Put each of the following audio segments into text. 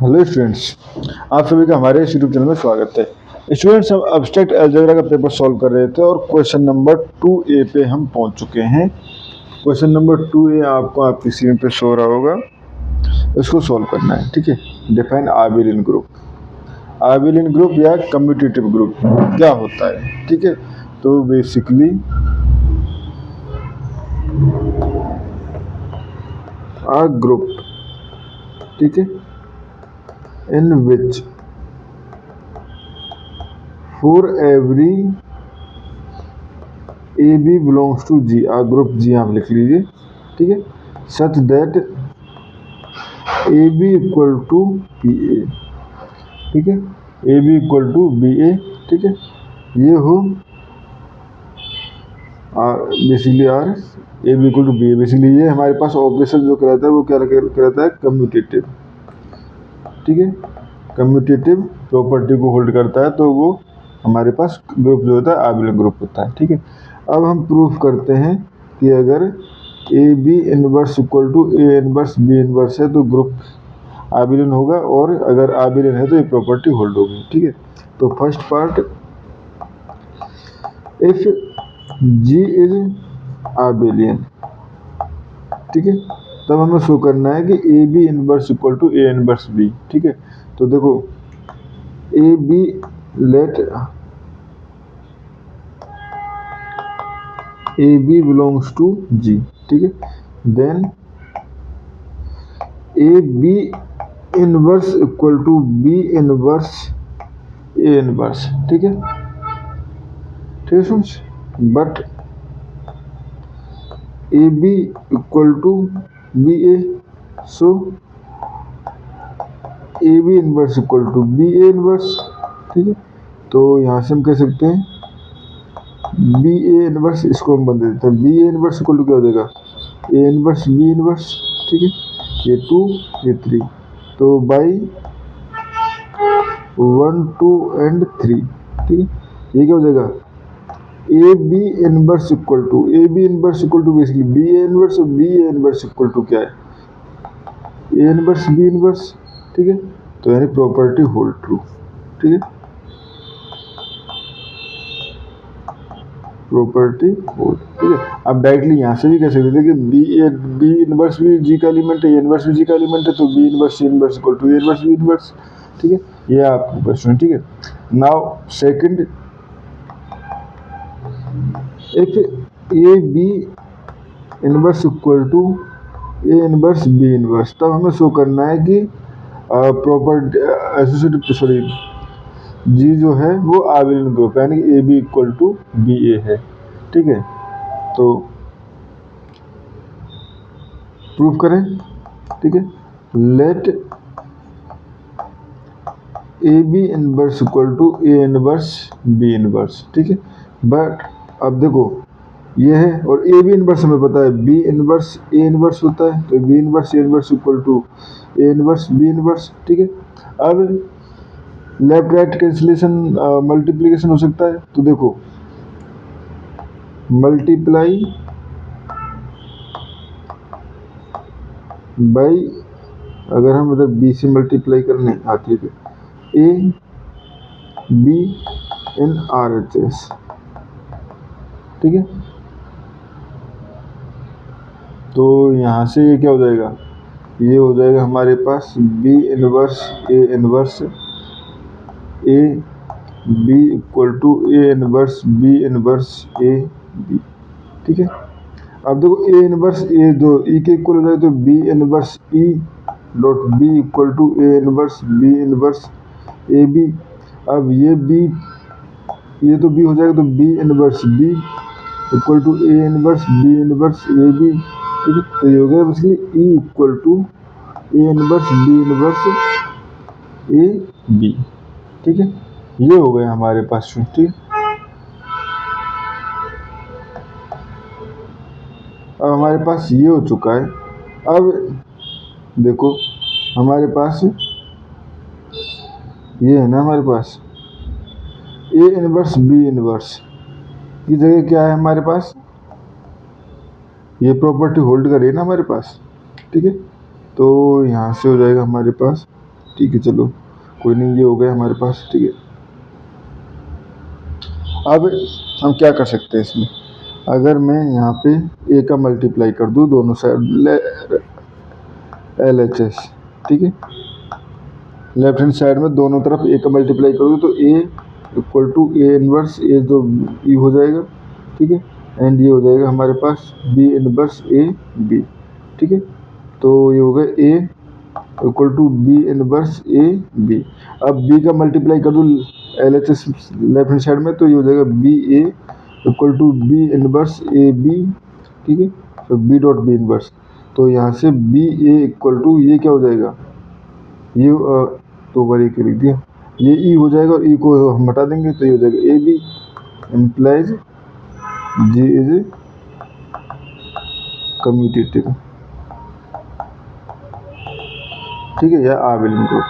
Hello students, आप सभी का हमारे इस यूट्यूब चैनल में स्वागत है। स्टूडेंट्स, हम अब्स्ट्रैक्ट अलजेब्रा का पेपर सॉल्व कर रहे थे और क्वेश्चन नंबर 2A पे हम पहुंच चुके हैं। क्वेश्चन नंबर 2A आपको आपकी स्क्रीन पे शो रहा होगा, इसको सॉल्व करना है। ठीक है। Define abelian group. Abelian group या कम्यूटेटिव ग्रुप क्या होता है? ठीक है, तो बेसिकली आ ग्रुप, ठीक है, in which for every A B belongs to G, a group G आप लिख लीजिए। ठीक है, such that A B equal to B A. ठीक है, A B equal to B A. ठीक है, ये हो basically are A B equal to B A. Basically ये हमारे पास ऑपरेशन जो कराता है वो क्या कराता है? कम्यूटेटिव। ठीक है, कम्यूटेटिव प्रॉपर्टी को होल्ड करता है, तो वो हमारे पास ग्रुप जो होता है आबिलियन ग्रुप होता है। ठीक है, अब हम प्रूफ करते हैं कि अगर a B inverse equal to A inverse B inverse है तो ग्रुप आबिलियन होगा, और अगर आबिलियन है तो ये प्रॉपर्टी होल्ड होगी। ठीक है, तो first part, if G is abelian, ठीक है, तब हमें शो करना है कि A B inverse equal to A inverse B. ठीक है, तो देखो A B let A B belongs to G. ठीक है, then A B inverse equal to B inverse A inverse. ठीक है, ठीक है सुन, but A B equal to B A, so A B inverse equal to B A inverse. ठीक है, तो यहाँ से हम कह सकते हैं बी ए इनवर्स, इसको हम बंद देते हैं। B A inverse equal to क्या हो जाएगा? A inverse B inverse. ठीक है, ये 2 ये 3, तो बाई 1 2 एंड 3। ठीक है, ये क्या हो जाएगा? A B inverse equal to basically B A inverse, और B A inverse equal to क्या है? A inverse B inverse. ठीक है, तो यानी प्रॉपर्टी होल्ड ट्रू। ठीक है, प्रॉपर्टी होल्ड। ठीक है, अब डायरेक्टली यहाँ से भी कह सकते थे कि बी इनवर्स भी जी का एलिमेंट है, ए इनवर्स भी जी का एलिमेंट है, तो b inverse c inverse equal to A inverse B inverse. ठीक है, ये आपका क्वेश्चन है। ठीक है, now second, if a B inverse equal to A inverse B inverse, तब हमें शो करना है कि प्रॉपर्टी एसोसिएटिव, सॉरी, जी जो है वो आबिलियन ग्रुप है, यानी कि A B equal to B A है। ठीक है, तो प्रूफ करें। ठीक है, let A B inverse equal to A inverse B inverse. ठीक है, बट अब देखो ये है, और ए बी इनवर्स हमें पता है बी इनवर्स ए इनवर्स होता है, तो b inverse A inverse equal to A inverse B inverse. ठीक है, अब लेफ्ट राइट कैंसिलेशन मल्टीप्लीकेशन हो सकता है, तो देखो मल्टीप्लाई बाई, अगर हम मतलब बी से मल्टीप्लाई करने आती है तो A be in R H S. ठीक है, तो यहाँ से ये क्या हो जाएगा? ये हो जाएगा हमारे पास B inverse A inverse A B equal to A inverse B inverse A B. ठीक है, अब देखो ए इनवर्स ए जो ई के इक्वल हो जाए तो b inverse e dot b equal to A inverse B inverse A B. अब ये बी, ये तो बी हो जाएगा, तो b inverse b equal to A inverse B inverse A B. ठीक है, तो ये हो गया basically e equal to A inverse B inverse A B. ठीक है, ये हो गया हमारे पास। ठीक है, अब हमारे पास ये हो चुका है। अब देखो हमारे पास ये है ना, हमारे पास ए इनवर्स बी इनवर्स की जगह क्या है हमारे पास? ये प्रॉपर्टी होल्ड करे ना हमारे पास। ठीक है, तो यहाँ से हो जाएगा हमारे पास ठीक है, चलो कोई नहीं, ये हो गया हमारे पास। ठीक है, अब हम क्या कर सकते हैं इसमें, अगर मैं यहाँ पे ए का मल्टीप्लाई कर दूँ दोनों साइड LHS, ठीक है, लेफ्ट हैंड साइड में दोनों तरफ ए का मल्टीप्लाई कर दूँ तो ए इक्वल टू ए इनवर्स ए जो ई हो जाएगा, ठीक है, एंड ये हो जाएगा हमारे पास बी इनवर्स ए बी, ठीक है। तो ये हो गया A equal to B inverse A B. अब बी का मल्टीप्लाई कर दूँ LHS लेफ्ट हैंड साइड में, तो ये हो जाएगा b a equal to B inverse A B, ठीक है, तो बी डॉट बी इनवर्स। तो यहाँ से बी ए इक्वल टू ये क्या हो जाएगा, ये तो बार एक लिख दिया, ये ई हो जाएगा और ई को हम हटा देंगे तो ये हो जाएगा ए b implies G is commutative, ठीक है, या आर विल इनक्लूड।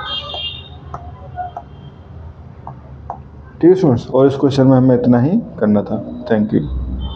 ठीक है स्टूडेंट्स, और इस क्वेश्चन में हमें इतना ही करना था। Thank you.